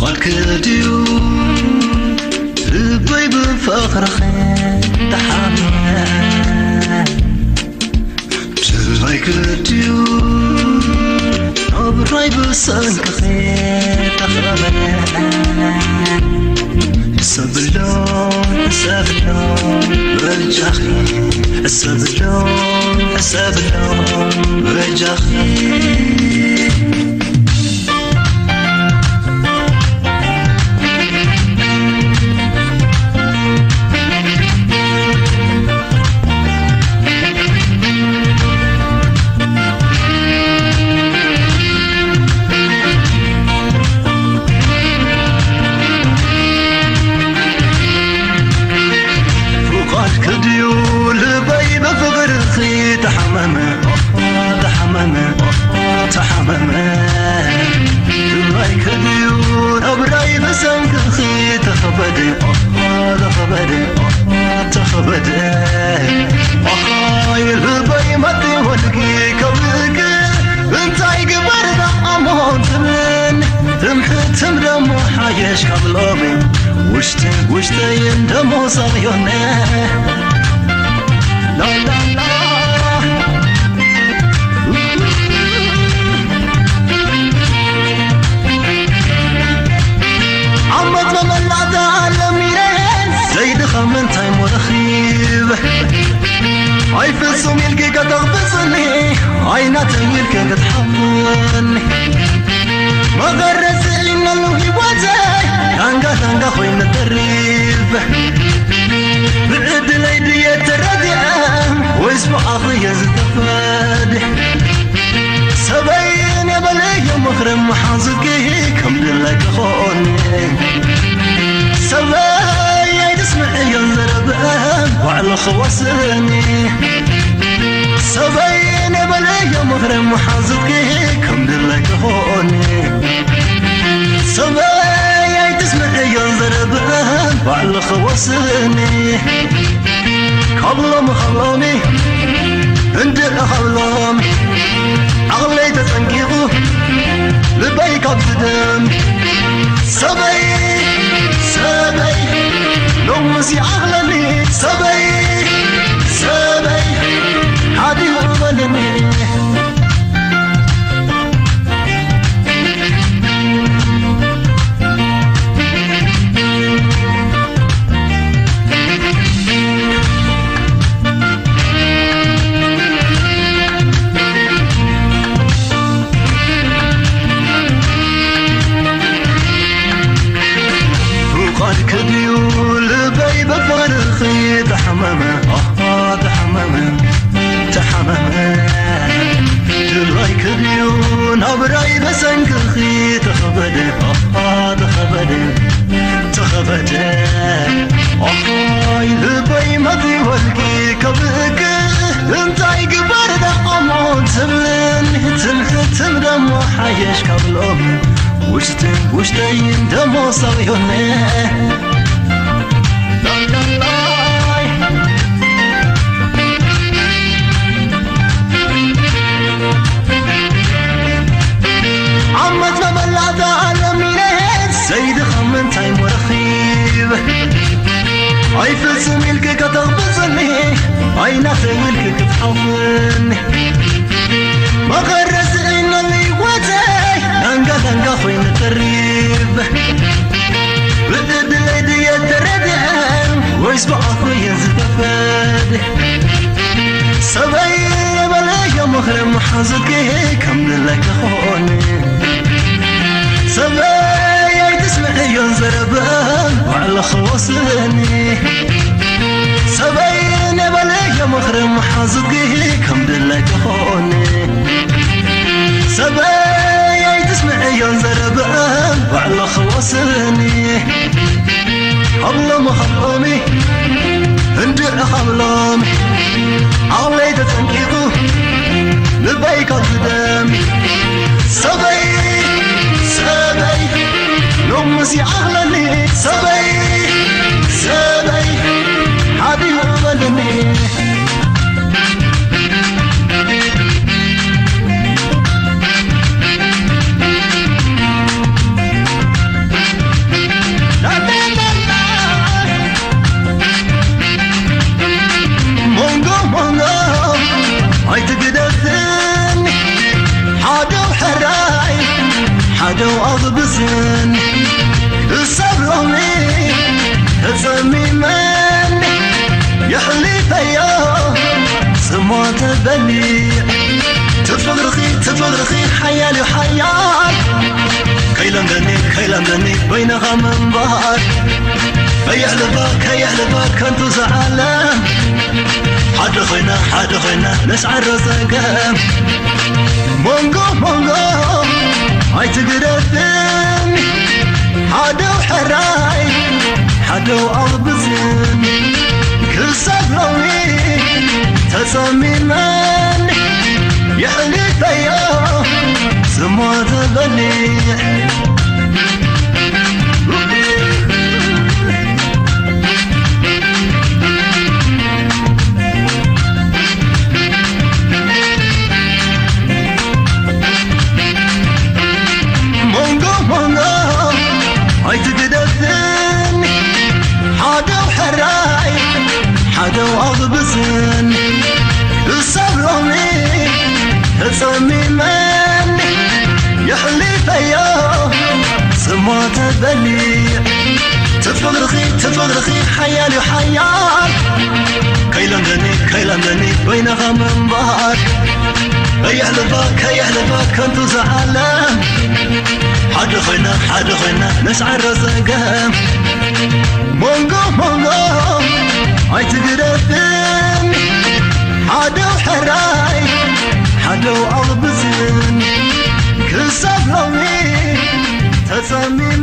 قد كديو لبي بفخر خير تحمل جلبي كديو أبراي بسنك خير تخربل سبلون سبلون رجخي سبلون سبلون رجخي تحمم تحمم رايك ديون أبراي بسنك خي تخبد تخبد أخاي البي مدي ولقي كبلك انتاي قبرد أمون تمن تمحت تمرم حايش قبلوبي وشتي يندمو صغيونا لا لا لا زيد خمن تايم ورخيب هاي فلسوم يلقي قد اغبصني عينا تنيلك قد حفظني ما غرس لنا اللوهي واتاي تانقا خوين الدريب بعد ليدي التردعة واسمع اخي يزدفاد سبين يا بلي مخرم محاصقي كم دلك خوني سبين اسمع ينزرب وعلى خواسني سبين يا بلي مخرم محاصقي كم دلك خوني سبين تسمع ينزرب وعلى خواسني خلومي انت خلومي عقلي تتنقيقو لبيك أبدم سبي نمسي عقلني سبي حادي وظلمي جرايك ديون أبراي بسنك خي تخبد أخاي لبي مدي ولقي كبك انتاي قبرد أمون تمن تمحت تمرم وحايش قبلهم وشتين دمو صغيوني عمت مبلعت على ميلاد سيد خمن تايم ورخيب اي فلسو ملكك تغبصني اي نخي ملكك تحفظني ما غرس إن اللي واتاي لنقا خوين التريب بدد ليدي التردعم ويسبع خوين زدفاد سبعين بلايا مخرم حظكي كم دلك خوني سبعين تسمع ينزرب وعلى خوصني سبعين بلايا مخرم حظكي كم دلك خوني سبعين تسمع ينزرب وعلى خوصني خلومي اندر خلومي عولي تتنقيقو لبيك قدامي سبي نمسي عقلني سبي حبي وظلمي حدو أضبسن الصبروني تسمي من يحلي فيا سموت بلي تفرخي حيالي وحيال كيلم دني بينها من بار هيحلبك انتو زعلان حد خينا نسعر رزقام مونغو هاي تقردن حدو حراي حدو أضبزن كل صبروني تسمي من يحلي فيا سموت بلي هاي تقدثن حادو حراي حادو أضبسن الصبروني تسمي من يحلي فيا سموت بلي تفرخي حيالي وحيال كيلم دني بينها من بار هيحلبك انتو زعلان حد خينا نسعر رزقام مونغو هاي تقردن حدو حراي حدو أضبزن كل صبروني تسمي